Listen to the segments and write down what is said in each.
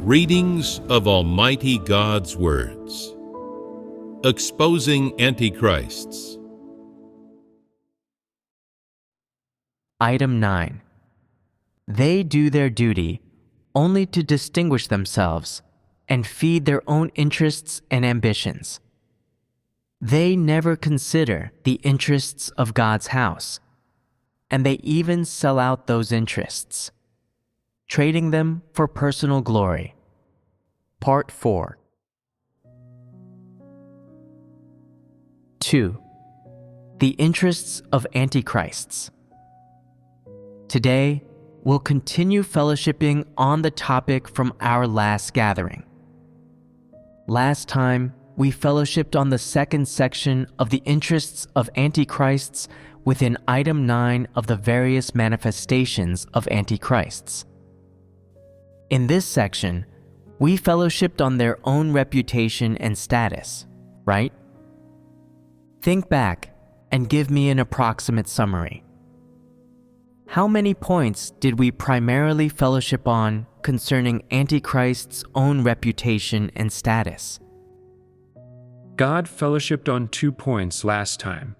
Readings of Almighty God's Words. Exposing Antichrists. Item 9. They do their duty only to distinguish themselves and feed their own interests and ambitions. They never consider the interests of God's house, and they even sell out those interests, trading them for personal glory. Part 4. 2. The interests of Antichrists. Today, we'll continue fellowshipping on the topic from our last gathering. Last time, we fellowshipped on the second section of the interests of Antichrists within Item 9 of the various manifestations of Antichrists. In this section, we fellowshipped on their own reputation and status, right? Think back and give me an approximate summary. How many points did we primarily fellowship on concerning Antichrist's own reputation and status? God fellowshipped on 2 points last time.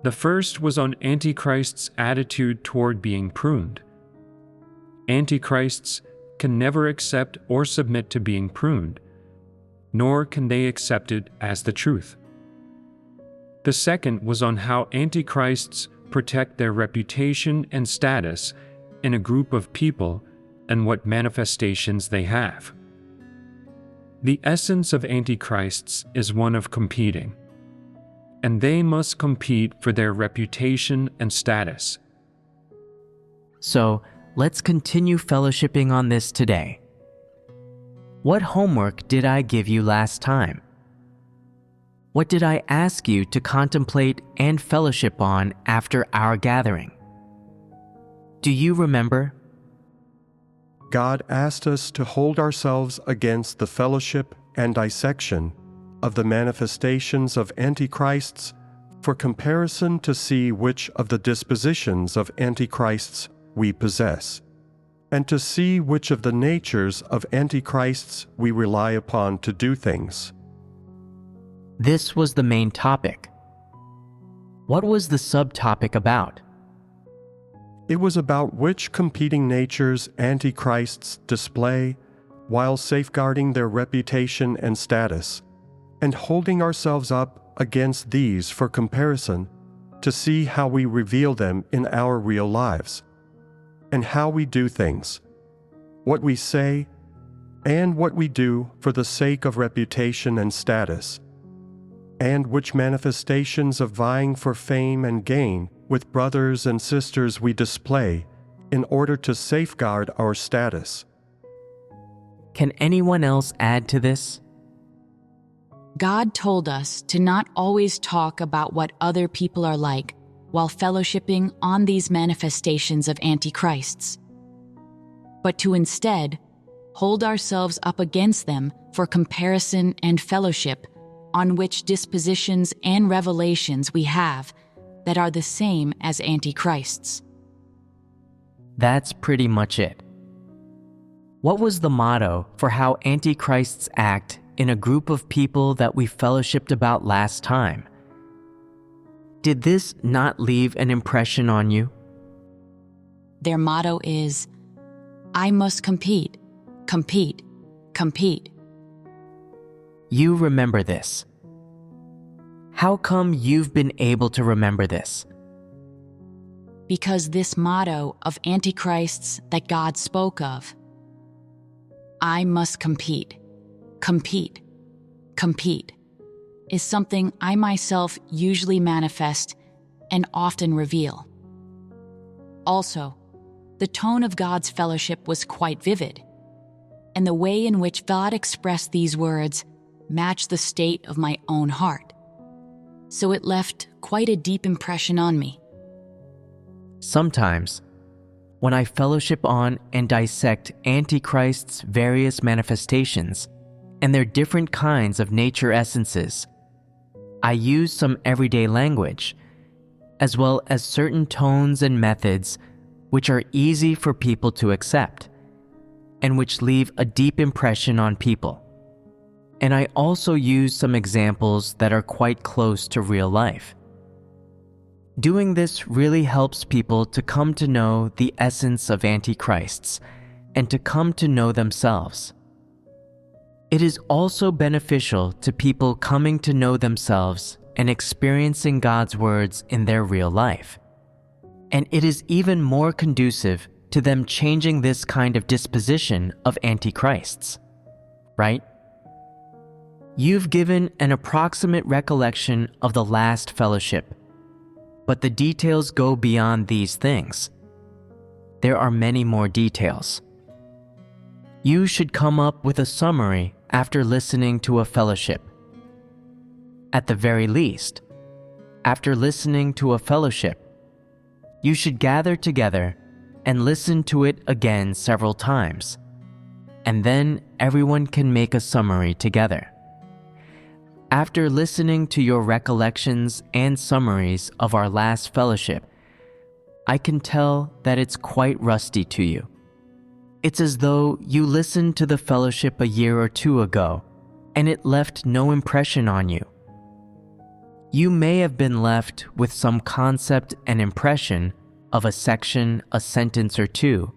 The first was on Antichrist's attitude toward being pruned. Antichrists can never accept or submit to being pruned, nor can they accept it as the truth. The second was on how Antichrists protect their reputation and status in a group of people and what manifestations they have. The essence of Antichrists is one of competing, and they must compete for their reputation and status. So, let's continue fellowshipping on this today. What homework did I give you last time? What did I ask you to contemplate and fellowship on after our gathering? Do you remember? God asked us to hold ourselves against the fellowship and dissection of the manifestations of Antichrists for comparison to see which of the dispositions of Antichrists we possess, and to see which of the natures of Antichrists we rely upon to do things. This was the main topic. What was the subtopic about? It was about which competing natures Antichrists display while safeguarding their reputation and status, and holding ourselves up against these for comparison to see how we reveal them in our real lives, and how we do things, what we say, and what we do for the sake of reputation and status, and which manifestations of vying for fame and gain with brothers and sisters we display in order to safeguard our status. Can anyone else add to this? God told us to not always talk about what other people are like while fellowshipping on these manifestations of Antichrists, but to instead hold ourselves up against them for comparison and fellowship on which dispositions and revelations we have that are the same as Antichrists. That's pretty much it. What was the motto for how Antichrists act in a group of people that we fellowshipped about last time? Did this not leave an impression on you? Their motto is, I must compete, compete, compete. You remember this. How come you've been able to remember this? Because this motto of Antichrists that God spoke of, I must compete, compete, compete, is something I myself usually manifest and often reveal. Also, the tone of God's fellowship was quite vivid, and the way in which God expressed these words matched the state of my own heart. So it left quite a deep impression on me. Sometimes, when I fellowship on and dissect Antichrist's various manifestations and their different kinds of nature essences, I use some everyday language, as well as certain tones and methods which are easy for people to accept, and which leave a deep impression on people. And I also use some examples that are quite close to real life. Doing this really helps people to come to know the essence of antichrists and to come to know themselves. It is also beneficial to people coming to know themselves and experiencing God's words in their real life. And it is even more conducive to them changing this kind of disposition of antichrists, right? You've given an approximate recollection of the last fellowship, but the details go beyond these things. There are many more details. You should come up with a summary after listening to a fellowship. At the very least, after listening to a fellowship, you should gather together and listen to it again several times, and then everyone can make a summary together. After listening to your recollections and summaries of our last fellowship, I can tell that it's quite rusty to you. It's as though you listened to the fellowship a year or two ago, and it left no impression on you. You may have been left with some concept and impression of a section, a sentence or two,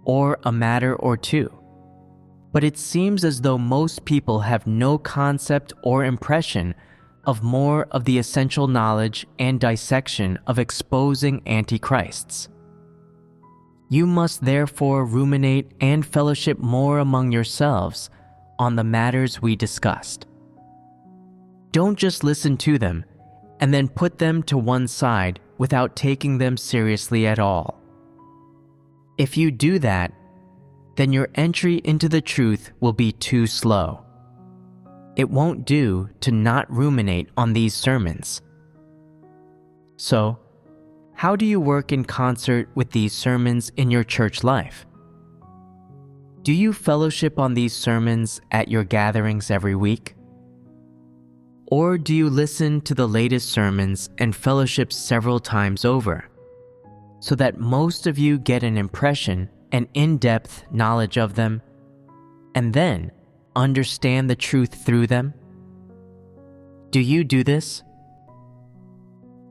or a matter or two. But it seems as though most people have no concept or impression of more of the essential knowledge and dissection of exposing antichrists. You must therefore ruminate and fellowship more among yourselves on the matters we discussed. Don't just listen to them and then put them to one side without taking them seriously at all. If you do that, then your entry into the truth will be too slow. It won't do to not ruminate on these sermons. So, how do you work in concert with these sermons in your church life? Do you fellowship on these sermons at your gatherings every week? Or do you listen to the latest sermons and fellowship several times over, so that most of you get an impression and in-depth knowledge of them, and then understand the truth through them? Do you do this?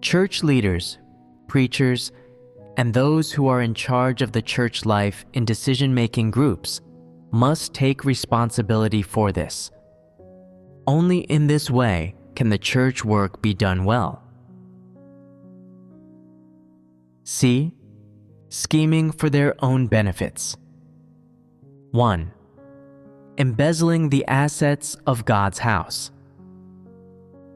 Church leaders, preachers, and those who are in charge of the church life in decision-making groups must take responsibility for this. Only in this way can the church work be done well. C. Scheming for their own benefits. 1. Embezzling the assets of God's house.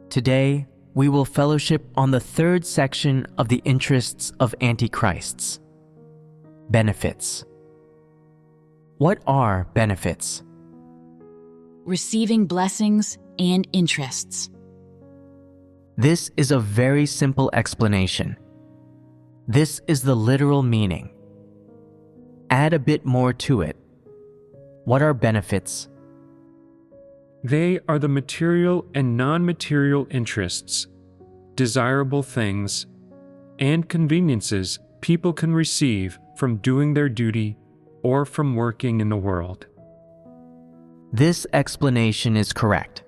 Today, we will fellowship on the third section of the interests of antichrists. Benefits. What are benefits? Receiving blessings and interests. This is a very simple explanation. This is the literal meaning. Add a bit more to it. What are benefits? They are the material and non-material interests, desirable things, and conveniences people can receive from doing their duty or from working in the world. This explanation is correct.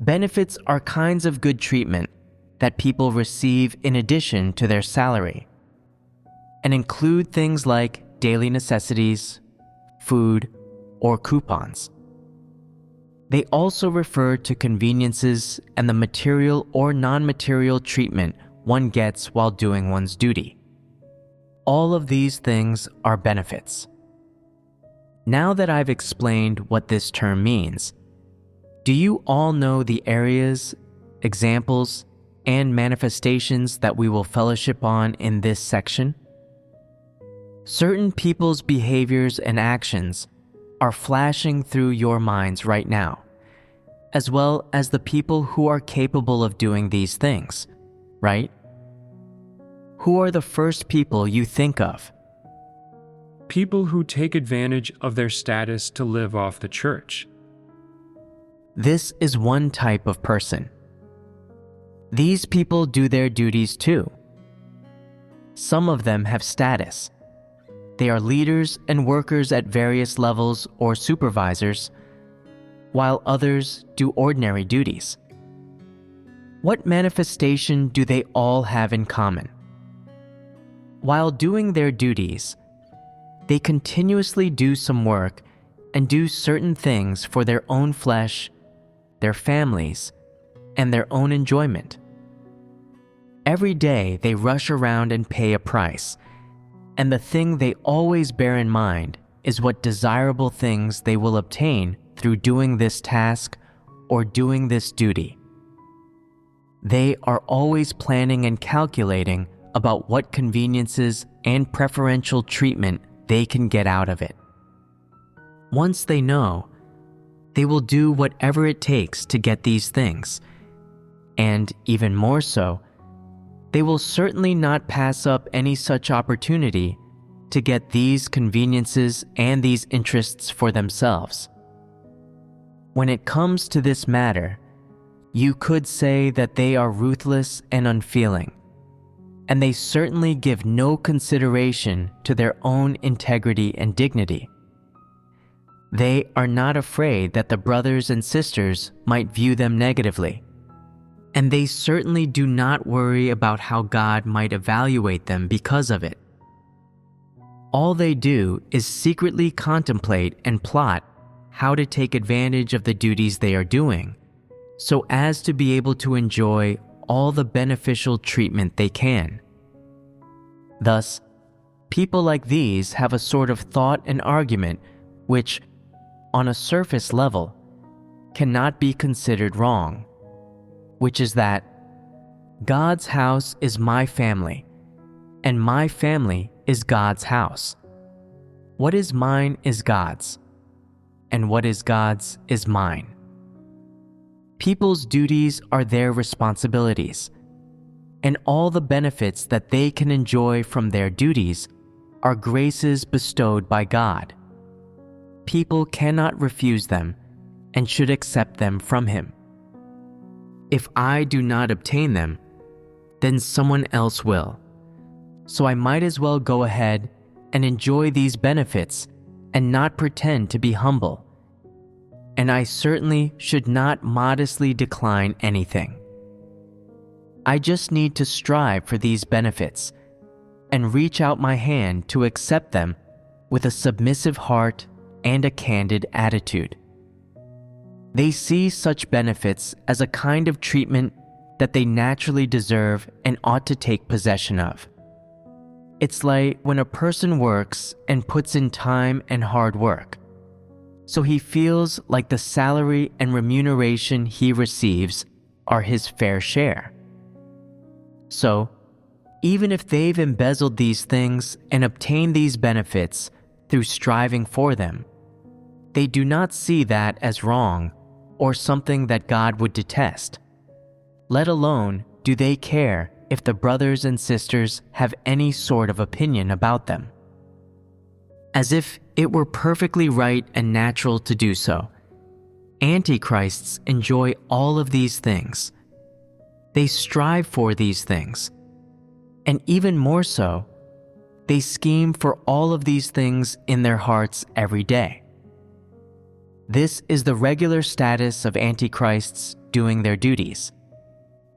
Benefits are kinds of good treatment that people receive in addition to their salary, and include things like daily necessities, food, or coupons. They also refer to conveniences and the material or non-material treatment one gets while doing one's duty. All of these things are benefits. Now that I've explained what this term means, do you all know the areas, examples, and manifestations that we will fellowship on in this section? Certain people's behaviors and actions are flashing through your minds right now, as well as the people who are capable of doing these things, right? Who are the first people you think of? People who take advantage of their status to live off the church. This is one type of person. These people do their duties too. Some of them have status, they are leaders and workers at various levels or supervisors, while others do ordinary duties. What manifestation do they all have in common? While doing their duties, they continuously do some work and do certain things for their own flesh, their families, and their own enjoyment. Every day they rush around and pay a price, and the thing they always bear in mind is what desirable things they will obtain through doing this task or doing this duty. They are always planning and calculating about what conveniences and preferential treatment they can get out of it. Once they know, they will do whatever it takes to get these things, and even more so, they will certainly not pass up any such opportunity to get these conveniences and these interests for themselves. When it comes to this matter, you could say that they are ruthless and unfeeling, and they certainly give no consideration to their own integrity and dignity. They are not afraid that the brothers and sisters might view them negatively, and they certainly do not worry about how God might evaluate them because of it. All they do is secretly contemplate and plot how to take advantage of the duties they are doing, so as to be able to enjoy all the beneficial treatment they can. Thus, people like these have a sort of thought and argument which, on a surface level, cannot be considered wrong, which is that God's house is my family, and my family is God's house. What is mine is God's, and what is God's is mine. People's duties are their responsibilities, and all the benefits that they can enjoy from their duties are graces bestowed by God. People cannot refuse them and should accept them from Him. If I do not obtain them, then someone else will. So I might as well go ahead and enjoy these benefits and not pretend to be humble. And I certainly should not modestly decline anything. I just need to strive for these benefits and reach out my hand to accept them with a submissive heart and a candid attitude. They see such benefits as a kind of treatment that they naturally deserve and ought to take possession of. It's like when a person works and puts in time and hard work, so he feels like the salary and remuneration he receives are his fair share. So, even if they've embezzled these things and obtained these benefits through striving for them, they do not see that as wrong or something that God would detest. Let alone do they care if the brothers and sisters have any sort of opinion about them. As if it were perfectly right and natural to do so, Antichrists enjoy all of these things. They strive for these things. And even more so, they scheme for all of these things in their hearts every day. This is the regular status of Antichrists doing their duties.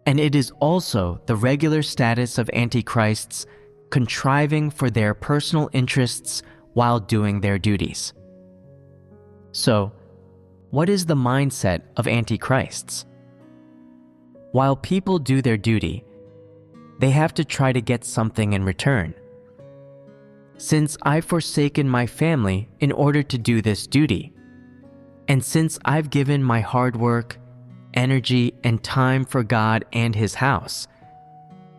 And it is also the regular status of Antichrists contriving for their personal interests while doing their duties. So, what is the mindset of Antichrists? While people do their duty, they have to try to get something in return. Since I've forsaken my family in order to do this duty, and since I've given my hard work, energy, and time for God and His house,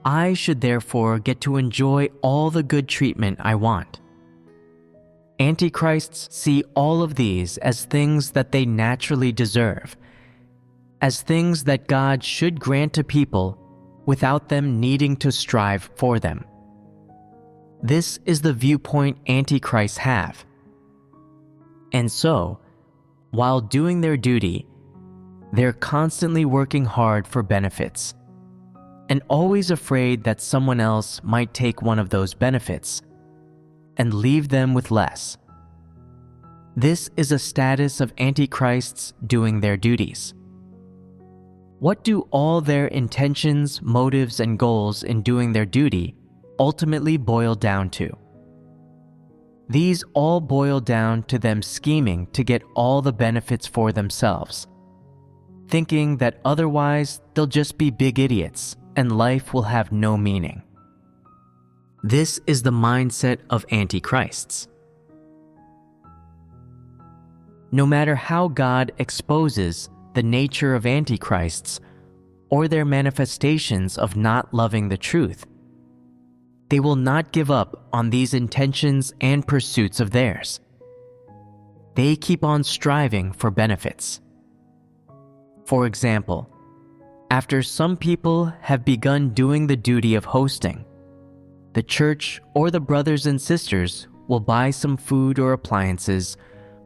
I should therefore get to enjoy all the good treatment I want. Antichrists see all of these as things that they naturally deserve, as things that God should grant to people without them needing to strive for them. This is the viewpoint Antichrists have. And so, while doing their duty, they're constantly working hard for benefits, and always afraid that someone else might take one of those benefits, and leave them with less. This is a status of antichrists doing their duties. What do all their intentions, motives, and goals in doing their duty ultimately boil down to? These all boil down to them scheming to get all the benefits for themselves, thinking that otherwise they'll just be big idiots and life will have no meaning. This is the mindset of antichrists. No matter how God exposes the nature of antichrists or their manifestations of not loving the truth, they will not give up on these intentions and pursuits of theirs. They keep on striving for benefits. For example, after some people have begun doing the duty of hosting, the church or the brothers and sisters will buy some food or appliances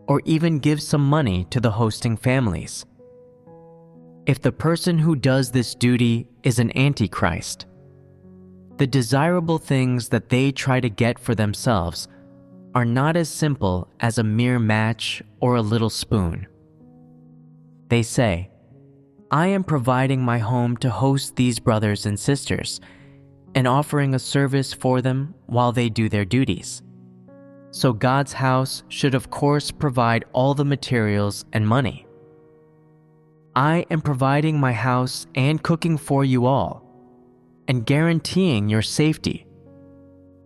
or even give some money to the hosting families. If the person who does this duty is an antichrist, the desirable things that they try to get for themselves are not as simple as a mere match or a little spoon. They say, I am providing my home to host these brothers and sisters and offering a service for them while they do their duties. So God's house should of course provide all the materials and money. I am providing my house and cooking for you all, and guaranteeing your safety.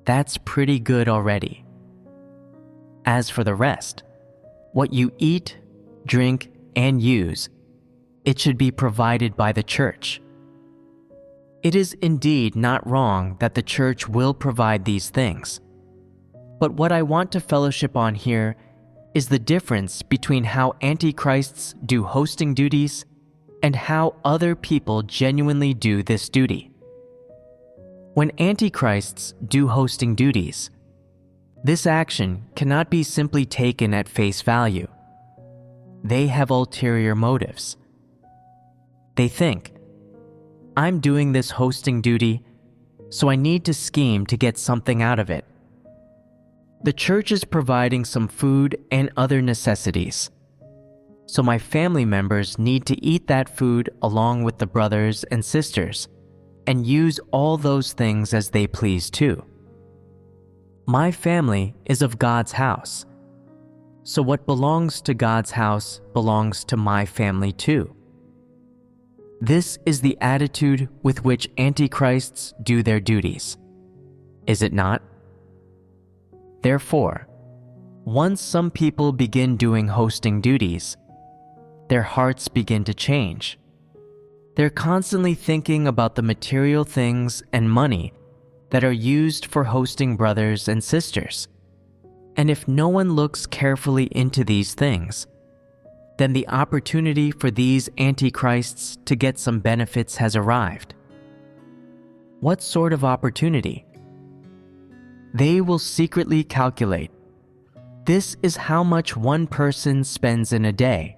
That's pretty good already. As for the rest, what you eat, drink, and use, it should be provided by the church. It is indeed not wrong that the church will provide these things. But what I want to fellowship on here is the difference between how antichrists do hosting duties and how other people genuinely do this duty. When antichrists do hosting duties, this action cannot be simply taken at face value. They have ulterior motives. They think, I'm doing this hosting duty, so I need to scheme to get something out of it. The church is providing some food and other necessities, so my family members need to eat that food along with the brothers and sisters and use all those things as they please too. My family is of God's house, so what belongs to God's house belongs to my family too. This is the attitude with which antichrists do their duties, is it not? Therefore, once some people begin doing hosting duties, their hearts begin to change. They're constantly thinking about the material things and money that are used for hosting brothers and sisters. And if no one looks carefully into these things, then the opportunity for these antichrists to get some benefits has arrived. What sort of opportunity? They will secretly calculate, this is how much one person spends in a day,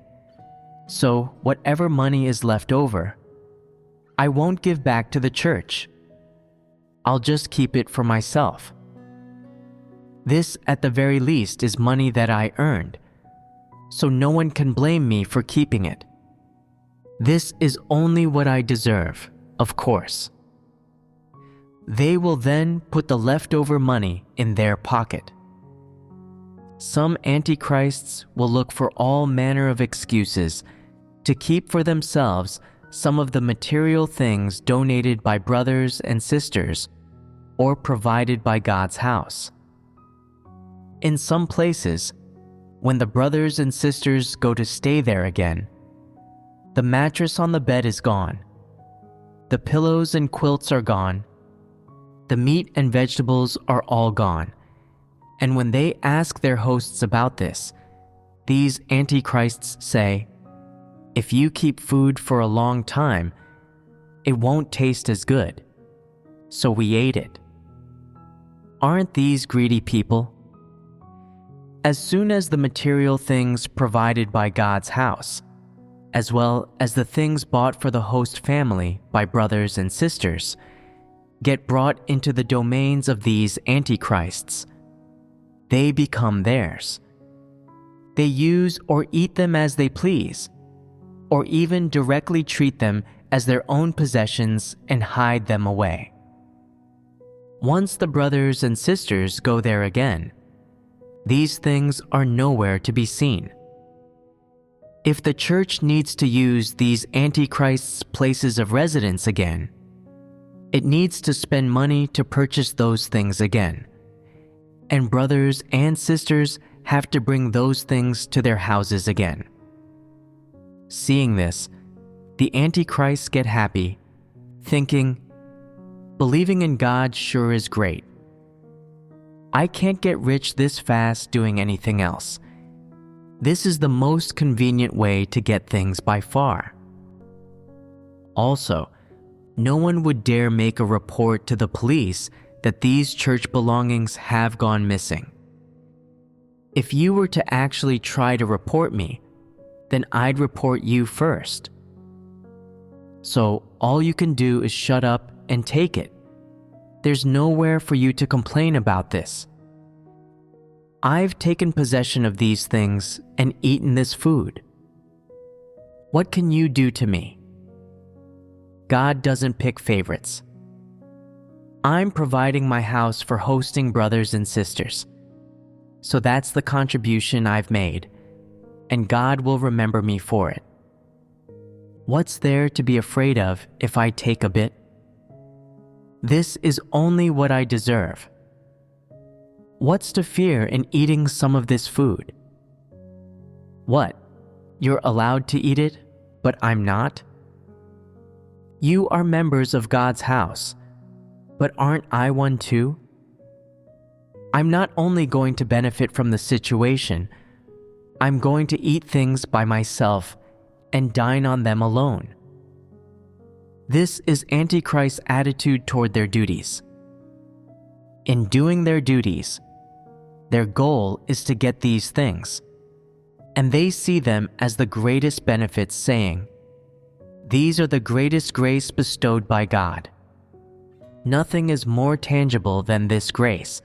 so whatever money is left over, I won't give back to the church. I'll just keep it for myself. This, at the very least, is money that I earned, so no one can blame me for keeping it. This is only what I deserve, of course. They will then put the leftover money in their pocket. Some antichrists will look for all manner of excuses to keep for themselves some of the material things donated by brothers and sisters or provided by God's house. In some places, when the brothers and sisters go to stay there again, the mattress on the bed is gone, the pillows and quilts are gone, the meat and vegetables are all gone, and when they ask their hosts about this, these antichrists say, if you keep food for a long time, it won't taste as good, so we ate it. Aren't these greedy people? As soon as the material things provided by God's house, as well as the things bought for the host family by brothers and sisters, get brought into the domains of these antichrists, they become theirs. They use or eat them as they please, or even directly treat them as their own possessions and hide them away. Once the brothers and sisters go there again, these things are nowhere to be seen. If the church needs to use these antichrists' places of residence again, it needs to spend money to purchase those things again, and brothers and sisters have to bring those things to their houses again. Seeing this, the antichrists get happy, thinking, believing in God sure is great. I can't get rich this fast doing anything else. This is the most convenient way to get things by far. Also, no one would dare make a report to the police that these church belongings have gone missing. If you were to actually try to report me, then I'd report you first. So all you can do is shut up and take it. There's nowhere for you to complain about this. I've taken possession of these things and eaten this food. What can you do to me? God doesn't pick favorites. I'm providing my house for hosting brothers and sisters. So that's the contribution I've made, and God will remember me for it. What's there to be afraid of if I take a bit? This is only what I deserve. What's to fear in eating some of this food? What? You're allowed to eat it, but I'm not? You are members of God's house, but aren't I one too? I'm not only going to benefit from the situation, I'm going to eat things by myself and dine on them alone. This is Antichrist's attitude toward their duties. In doing their duties, their goal is to get these things, and they see them as the greatest benefits, saying, "These are the greatest grace bestowed by God." Nothing is more tangible than this grace,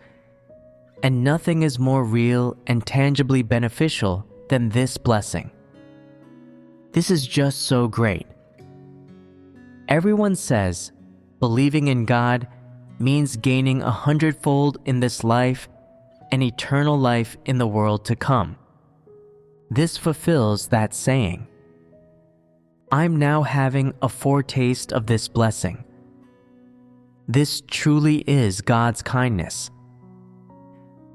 and nothing is more real and tangibly beneficial than this blessing. This is just so great. Everyone says believing in God means gaining 100-fold in this life and eternal life in the world to come. This fulfills that saying. I'm now having a foretaste of this blessing. This truly is God's kindness.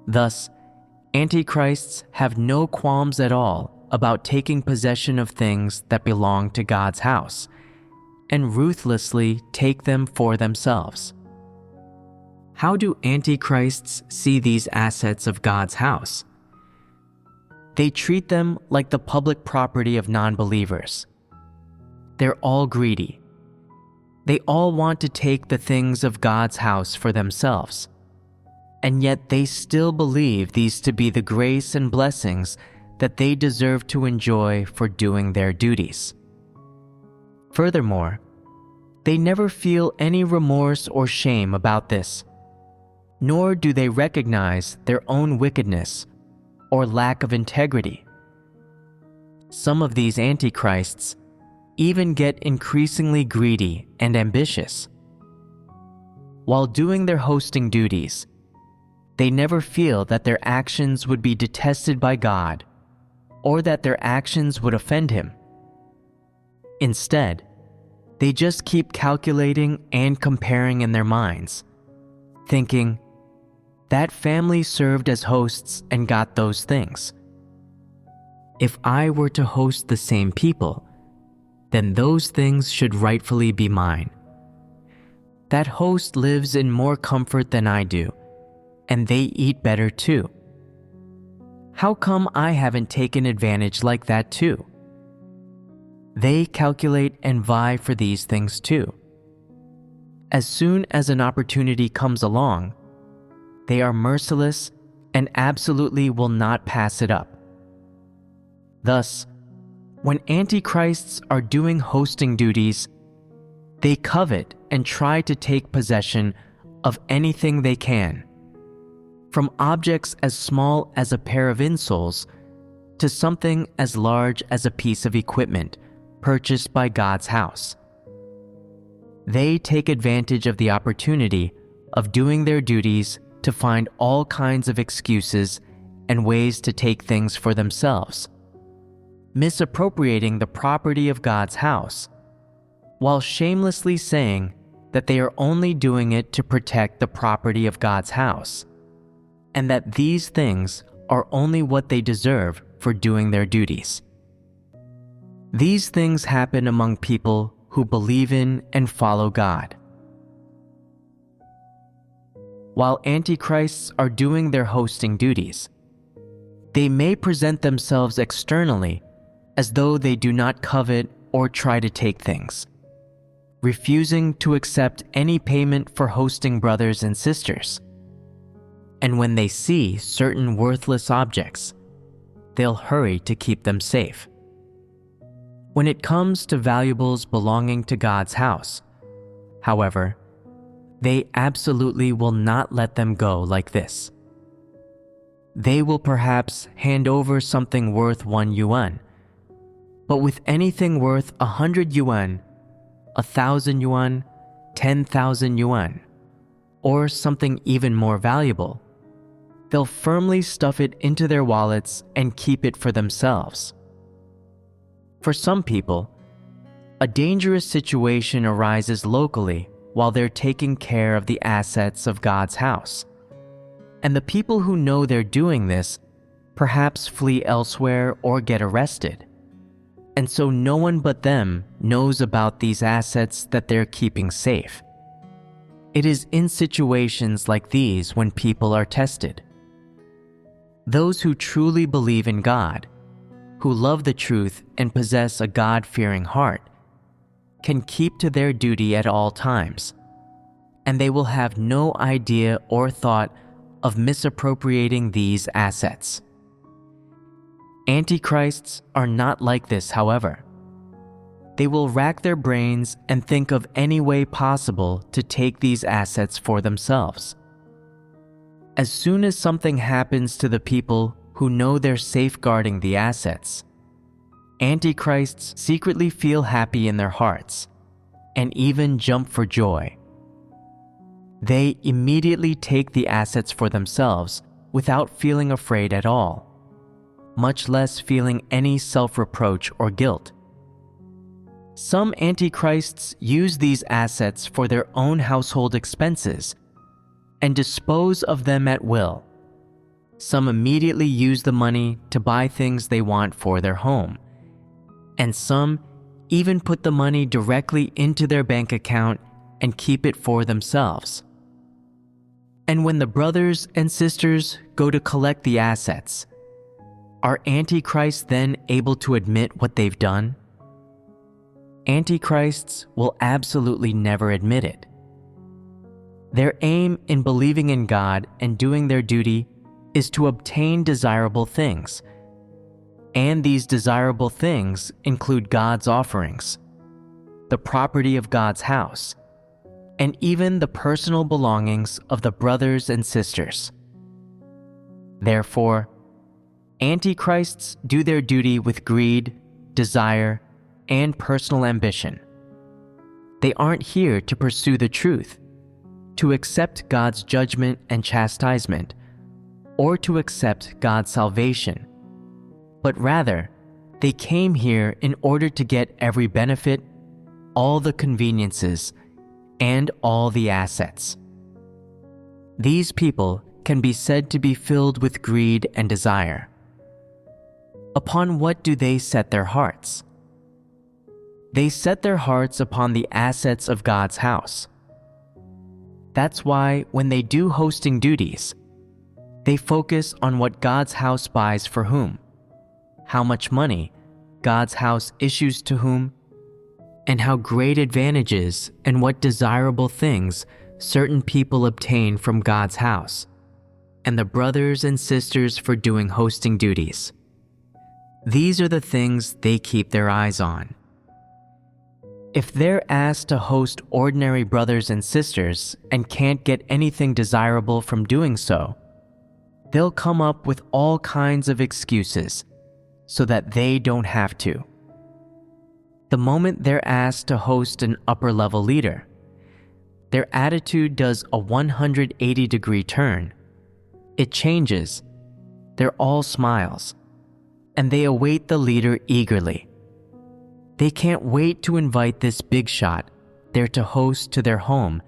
Thus, antichrists have no qualms at all about taking possession of things that belong to God's house, and ruthlessly take them for themselves. How do antichrists see these assets of God's house? They treat them like the public property of non-believers. They're all greedy. They all want to take the things of God's house for themselves, and yet they still believe these to be the grace and blessings that they deserve to enjoy for doing their duties. Furthermore, they never feel any remorse or shame about this, nor do they recognize their own wickedness or lack of integrity. Some of these antichrists even get increasingly greedy and ambitious. While doing their hosting duties, they never feel that their actions would be detested by God or that their actions would offend Him. Instead, they just keep calculating and comparing in their minds, thinking, that family served as hosts and got those things. If I were to host the same people, then those things should rightfully be mine. That host lives in more comfort than I do, and they eat better too. How come I haven't taken advantage like that too? They calculate and vie for these things too. As soon as an opportunity comes along, they are merciless and absolutely will not pass it up. Thus, when antichrists are doing hosting duties, they covet and try to take possession of anything they can. from objects as small as a pair of insoles to something as large as a piece of equipment purchased by God's house. They take advantage of the opportunity of doing their duties to find all kinds of excuses and ways to take things for themselves, misappropriating the property of God's house, while shamelessly saying that they are only doing it to protect the property of God's house, and that these things are only what they deserve for doing their duties. These things happen among people who believe in and follow God. While antichrists are doing their hosting duties, they may present themselves externally as though they do not covet or try to take things, refusing to accept any payment for hosting brothers and sisters. And when they see certain worthless objects, they'll hurry to keep them safe. When it comes to valuables belonging to God's house, however, they absolutely will not let them go like this. They will perhaps hand over something worth 1 yuan, but with anything worth 100 yuan, 1,000 yuan, 10,000 yuan, or something even more valuable, they'll firmly stuff it into their wallets and keep it for themselves. For some people, a dangerous situation arises locally while they're taking care of the assets of God's house. And the people who know they're doing this perhaps flee elsewhere or get arrested. And so no one but them knows about these assets that they're keeping safe. It is in situations like these when people are tested. Those who truly believe in God, who love the truth and possess a God-fearing heart, can keep to their duty at all times, and they will have no idea or thought of misappropriating these assets. Antichrists are not like this, however. They will rack their brains and think of any way possible to take these assets for themselves. As soon as something happens to the people who know they're safeguarding the assets, Antichrists secretly feel happy in their hearts and even jump for joy. They immediately take the assets for themselves without feeling afraid at all, much less feeling any self-reproach or guilt. Some antichrists use these assets for their own household expenses and dispose of them at will. Some immediately use the money to buy things they want for their home, and some even put the money directly into their bank account and keep it for themselves. And when the brothers and sisters go to collect the assets, are antichrists then able to admit what they've done? Antichrists will absolutely never admit it. Their aim in believing in God and doing their duty is to obtain desirable things, and these desirable things include God's offerings, the property of God's house, and even the personal belongings of the brothers and sisters. Therefore, antichrists do their duty with greed, desire, and personal ambition. They aren't here to pursue the truth, to accept God's judgment and chastisement, or to accept God's salvation, but rather, they came here in order to get every benefit, all the conveniences, and all the assets. These people can be said to be filled with greed and desire. Upon what do they set their hearts? They set their hearts upon the assets of God's house. That's why when they do hosting duties, they focus on what God's house buys for whom, how much money God's house issues to whom, and how great advantages and what desirable things certain people obtain from God's house, and the brothers and sisters for doing hosting duties. These are the things they keep their eyes on. If they're asked to host ordinary brothers and sisters and can't get anything desirable from doing so, they'll come up with all kinds of excuses so that they don't have to. The moment they're asked to host an upper-level leader, their attitude does a 180-degree turn. It changes. They're all smiles, and they await the leader eagerly. They can't wait to invite this big shot they're to host to their home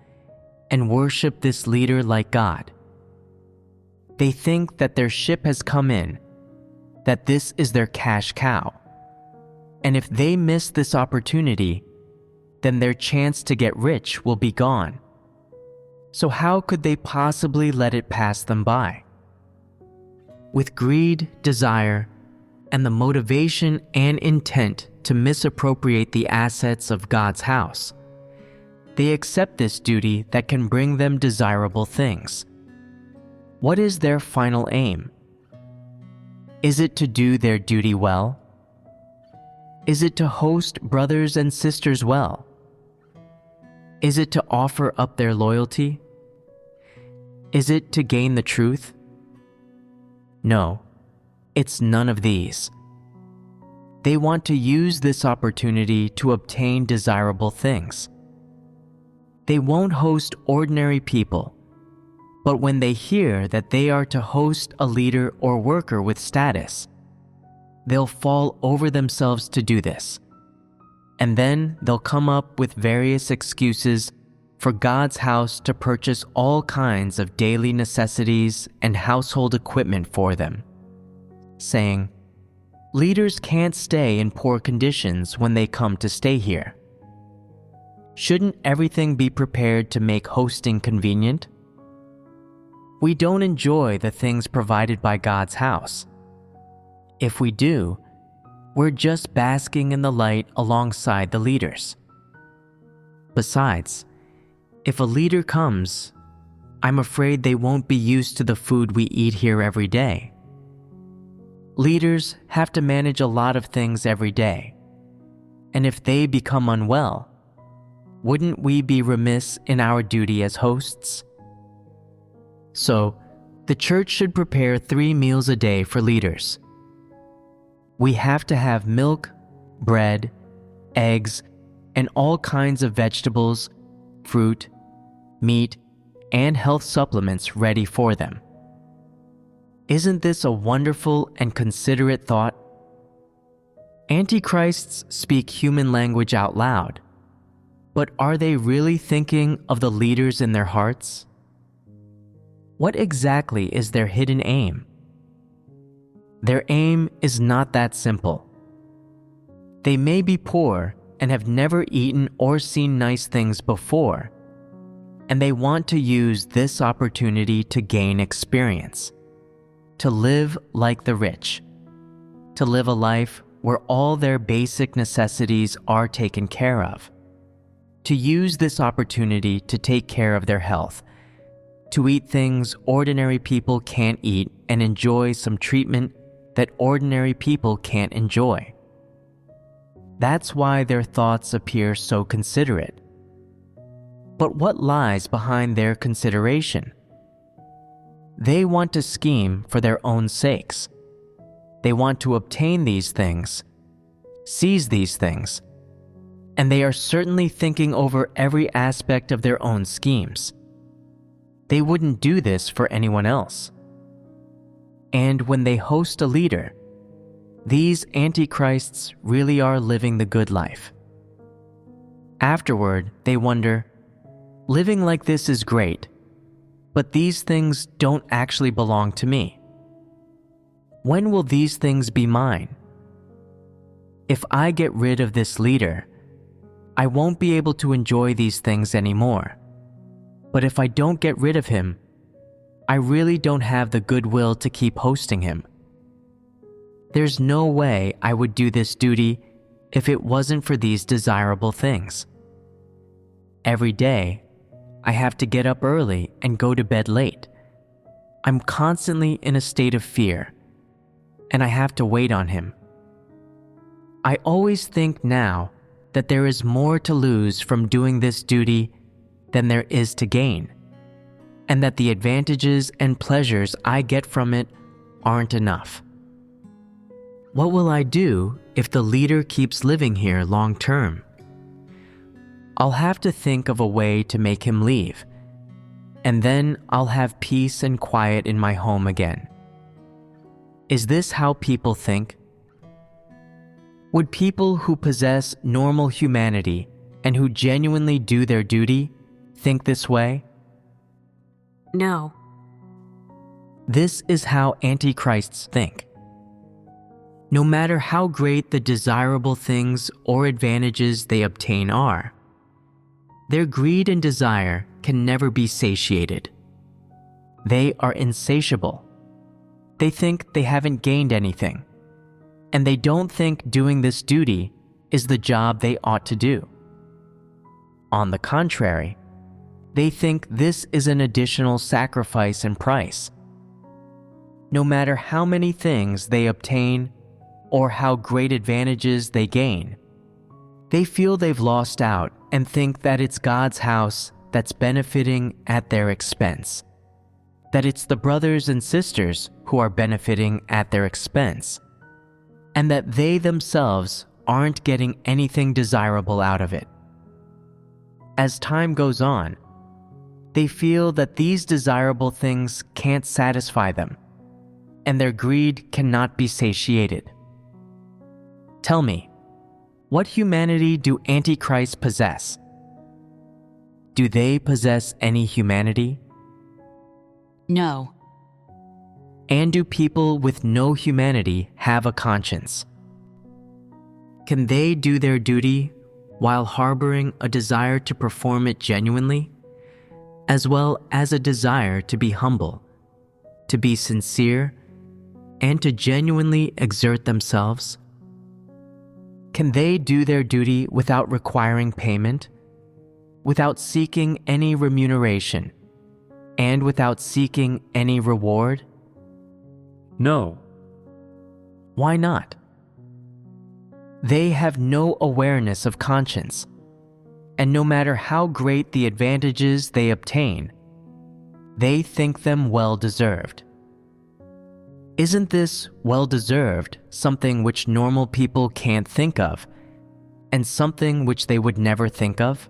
and worship this leader like God. They think that their ship has come in, that this is their cash cow. And if they miss this opportunity, then their chance to get rich will be gone. So how could they possibly let it pass them by? With greed, desire, and the motivation and intent to misappropriate the assets of God's house, they accept this duty that can bring them desirable things. What is their final aim? Is it to do their duty well? Is it to host brothers and sisters well? Is it to offer up their loyalty? Is it to gain the truth? No, it's none of these. They want to use this opportunity to obtain desirable things. They won't host ordinary people, but when they hear that they are to host a leader or worker with status, they'll fall over themselves to do this. And then they'll come up with various excuses for God's house to purchase all kinds of daily necessities and household equipment for them, saying, "Leaders can't stay in poor conditions when they come to stay here. Shouldn't everything be prepared to make hosting convenient? We don't enjoy the things provided by God's house. If we do, we're just basking in the light alongside the leaders. Besides, if a leader comes, I'm afraid they won't be used to the food we eat here every day. Leaders have to manage a lot of things every day, and if they become unwell, wouldn't we be remiss in our duty as hosts? So, the church should prepare 3 meals a day for leaders. We have to have milk, bread, eggs, and all kinds of vegetables, fruit, meat, and health supplements ready for them. Isn't this a wonderful and considerate thought? Antichrists speak human language out loud, but are they really thinking of the leaders in their hearts? What exactly is their hidden aim? Their aim is not that simple. They may be poor and have never eaten or seen nice things before, and they want to use this opportunity to gain experience, to live like the rich, to live a life where all their basic necessities are taken care of, to use this opportunity to take care of their health, to eat things ordinary people can't eat and enjoy some treatment that ordinary people can't enjoy. That's why their thoughts appear so considerate. But what lies behind their consideration? They want to scheme for their own sakes. They want to obtain these things, seize these things, and they are certainly thinking over every aspect of their own schemes. They wouldn't do this for anyone else. And when they host a leader, these antichrists really are living the good life. Afterward, they wonder, living like this is great, but these things don't actually belong to me. When will these things be mine? If I get rid of this leader, I won't be able to enjoy these things anymore. But if I don't get rid of him, I really don't have the goodwill to keep hosting him. There's no way I would do this duty if it wasn't for these desirable things. Every day, I have to get up early and go to bed late. I'm constantly in a state of fear, and I have to wait on him. I always think now that there is more to lose from doing this duty than there is to gain. and that the advantages and pleasures I get from it aren't enough. What will I do if the leader keeps living here long term? I'll have to think of a way to make him leave, and then I'll have peace and quiet in my home again. Is this how people think? Would people who possess normal humanity and who genuinely do their duty think this way? No. This is how antichrists think. No matter how great the desirable things or advantages they obtain are, their greed and desire can never be satiated. They are insatiable. They think they haven't gained anything, and they don't think doing this duty is the job they ought to do. On the contrary, they think this is an additional sacrifice and price. No matter how many things they obtain or how great advantages they gain, they feel they've lost out and think that it's God's house that's benefiting at their expense, that it's the brothers and sisters who are benefiting at their expense, and that they themselves aren't getting anything desirable out of it. As time goes on, they feel that these desirable things can't satisfy them, and their greed cannot be satiated. Tell me, what humanity do antichrists possess? Do they possess any humanity? No. And do people with no humanity have a conscience? Can they do their duty while harboring a desire to perform it genuinely, as well as a desire to be humble, to be sincere, and to genuinely exert themselves? Can they do their duty without requiring payment, without seeking any remuneration, and without seeking any reward? No. Why not? They have no awareness of conscience, and no matter how great the advantages they obtain, they think them well-deserved. Isn't this well-deserved something which normal people can't think of, and something which they would never think of?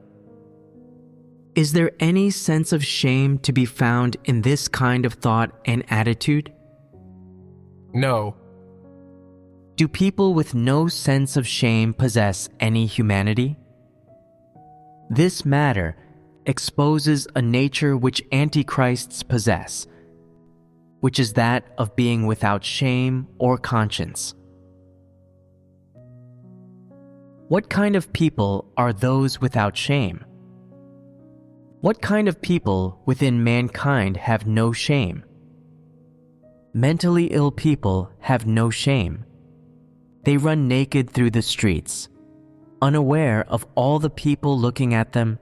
Is there any sense of shame to be found in this kind of thought and attitude? No. Do people with no sense of shame possess any humanity? This matter exposes a nature which antichrists possess, which is that of being without shame or conscience. What kind of people are those without shame? What kind of people within mankind have no shame? Mentally ill people have no shame. They run naked through the streets, unaware of all the people looking at them,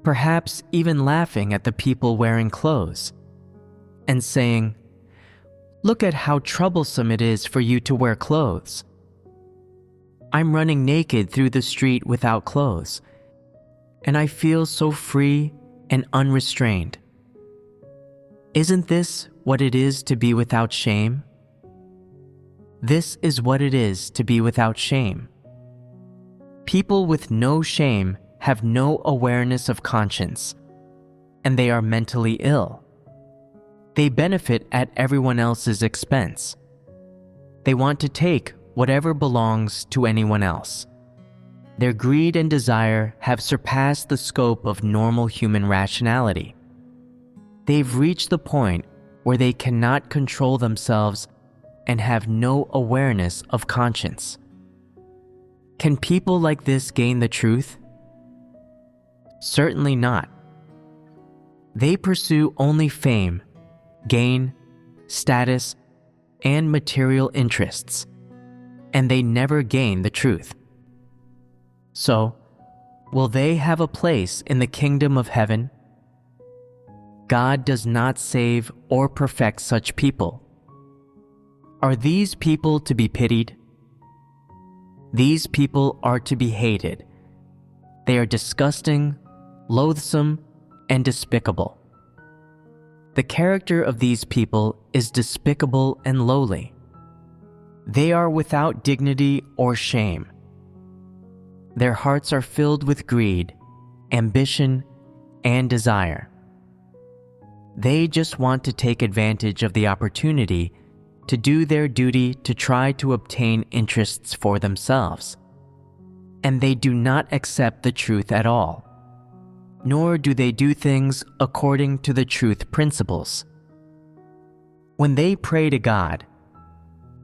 perhaps even laughing at the people wearing clothes, and saying, "Look at how troublesome it is for you to wear clothes. I'm running naked through the street without clothes, and I feel so free and unrestrained." Isn't this what it is to be without shame? This is what it is to be without shame. People with no shame have no awareness of conscience, and they are mentally ill. They benefit at everyone else's expense. They want to take whatever belongs to anyone else. Their greed and desire have surpassed the scope of normal human rationality. They've reached the point where they cannot control themselves and have no awareness of conscience. Can people like this gain the truth? Certainly not. They pursue only fame, gain, status, and material interests, and they never gain the truth. So, will they have a place in the kingdom of heaven? God does not save or perfect such people. Are these people to be pitied? These people are to be hated. They are disgusting, loathsome, and despicable. The character of these people is despicable and lowly. They are without dignity or shame. Their hearts are filled with greed, ambition, and desire. They just want to take advantage of the opportunity to do their duty to try to obtain interests for themselves. And they do not accept the truth at all, nor do they do things according to the truth principles. When they pray to God,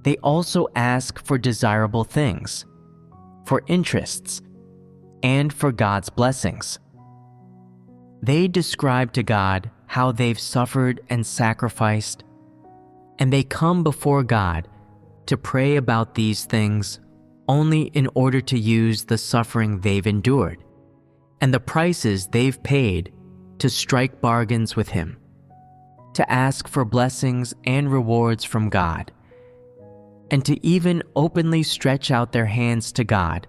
they also ask for desirable things, for interests, and for God's blessings. They describe to God how they've suffered and sacrificed, and they come before God to pray about these things only in order to use the suffering they've endured and the prices they've paid to strike bargains with Him, to ask for blessings and rewards from God, and to even openly stretch out their hands to God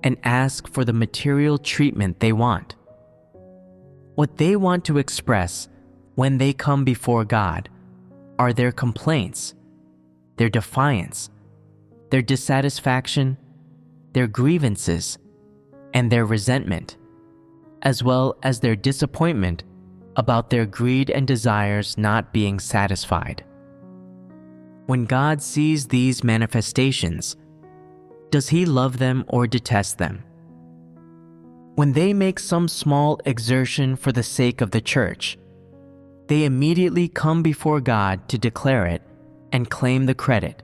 and ask for the material treatment they want. What they want to express when they come before God are their complaints, their defiance, their dissatisfaction, their grievances, and their resentment, as well as their disappointment about their greed and desires not being satisfied. When God sees these manifestations, does He love them or detest them? When they make some small exertion for the sake of the church, they immediately come before God to declare it and claim the credit,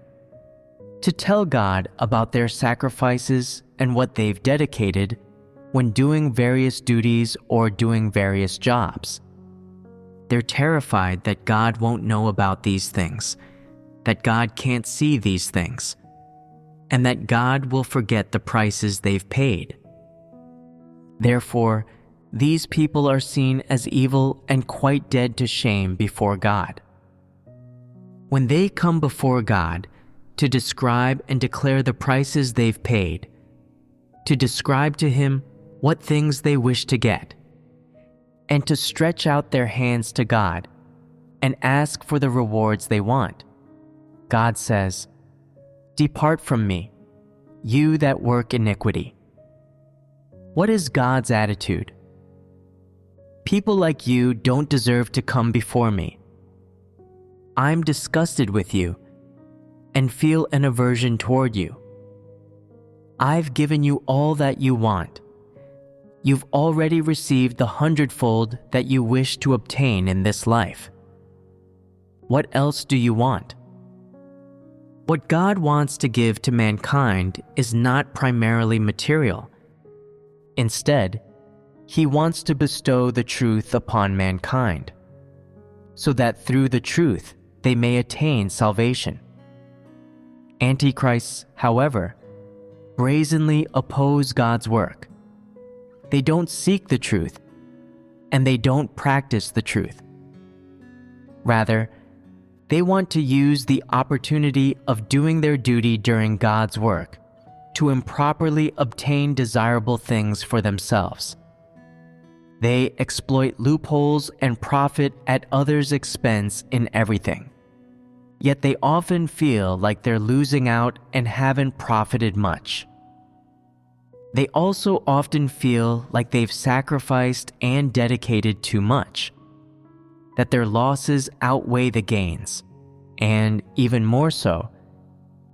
to tell God about their sacrifices and what they've dedicated when doing various duties or doing various jobs. They're terrified that God won't know about these things, that God can't see these things, and that God will forget the prices they've paid. Therefore, these people are seen as evil and quite dead to shame before God. When they come before God to describe and declare the prices they've paid, to describe to Him what things they wish to get, and to stretch out their hands to God and ask for the rewards they want, God says, "Depart from me, you that work iniquity." What is God's attitude? People like you don't deserve to come before me. I'm disgusted with you and feel an aversion toward you. I've given you all that you want. You've already received the 100-fold that you wish to obtain in this life. What else do you want? What God wants to give to mankind is not primarily material. Instead, He wants to bestow the truth upon mankind, so that through the truth they may attain salvation. Antichrists, however, brazenly oppose God's work. They don't seek the truth, and they don't practice the truth. Rather, they want to use the opportunity of doing their duty during God's work to improperly obtain desirable things for themselves. They exploit loopholes and profit at others' expense in everything. Yet they often feel like they're losing out and haven't profited much. They also often feel like they've sacrificed and dedicated too much, that their losses outweigh the gains, and even more so,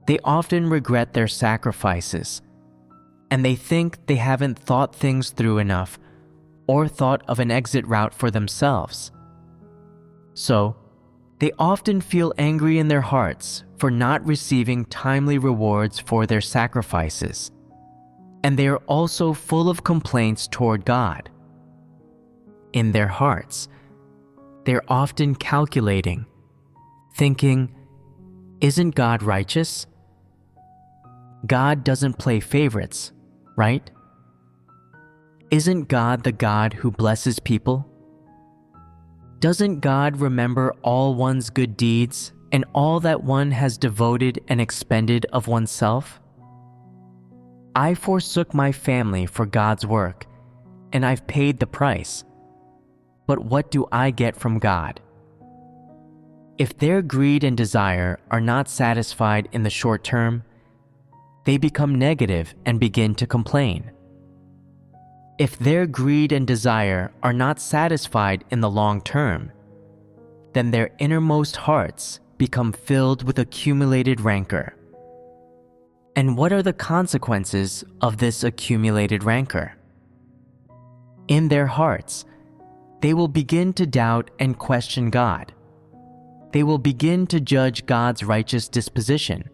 they often regret their sacrifices, and they think they haven't thought things through enough or thought of an exit route for themselves. So, they often feel angry in their hearts for not receiving timely rewards for their sacrifices, and they are also full of complaints toward God. In their hearts, they're often calculating, thinking, "Isn't God righteous? God doesn't play favorites, right? Isn't God the God who blesses people? Doesn't God remember all one's good deeds and all that one has devoted and expended of oneself? I forsook my family for God's work, and I've paid the price. But what do I get from God? If their greed and desire are not satisfied in the short term, they become negative and begin to complain. If their greed and desire are not satisfied in the long term, then their innermost hearts become filled with accumulated rancor. And what are the consequences of this accumulated rancor? In their hearts, they will begin to doubt and question God. They will begin to judge God's righteous disposition,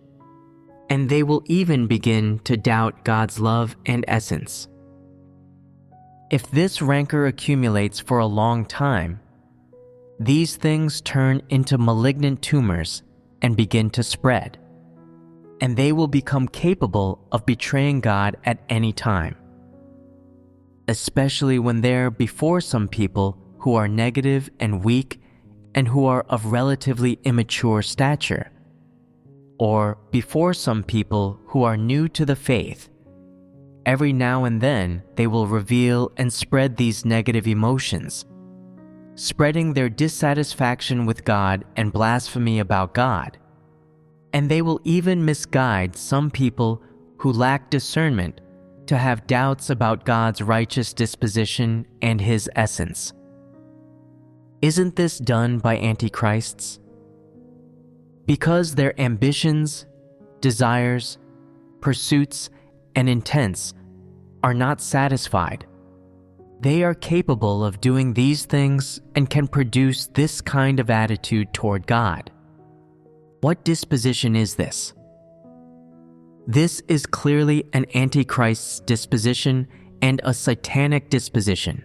and they will even begin to doubt God's love and essence. If this rancor accumulates for a long time, these things turn into malignant tumors and begin to spread, and they will become capable of betraying God at any time, especially when they're before some people who are negative and weak and who are of relatively immature stature, or before some people who are new to the faith. Every now and then they will reveal and spread these negative emotions, spreading their dissatisfaction with God and blasphemy about God. And they will even misguide some people who lack discernment to have doubts about God's righteous disposition and His essence. Isn't this done by antichrists? Because their ambitions, desires, pursuits, and intents are not satisfied, they are capable of doing these things and can produce this kind of attitude toward God. What disposition is this? This is clearly an antichrist's disposition and a satanic disposition.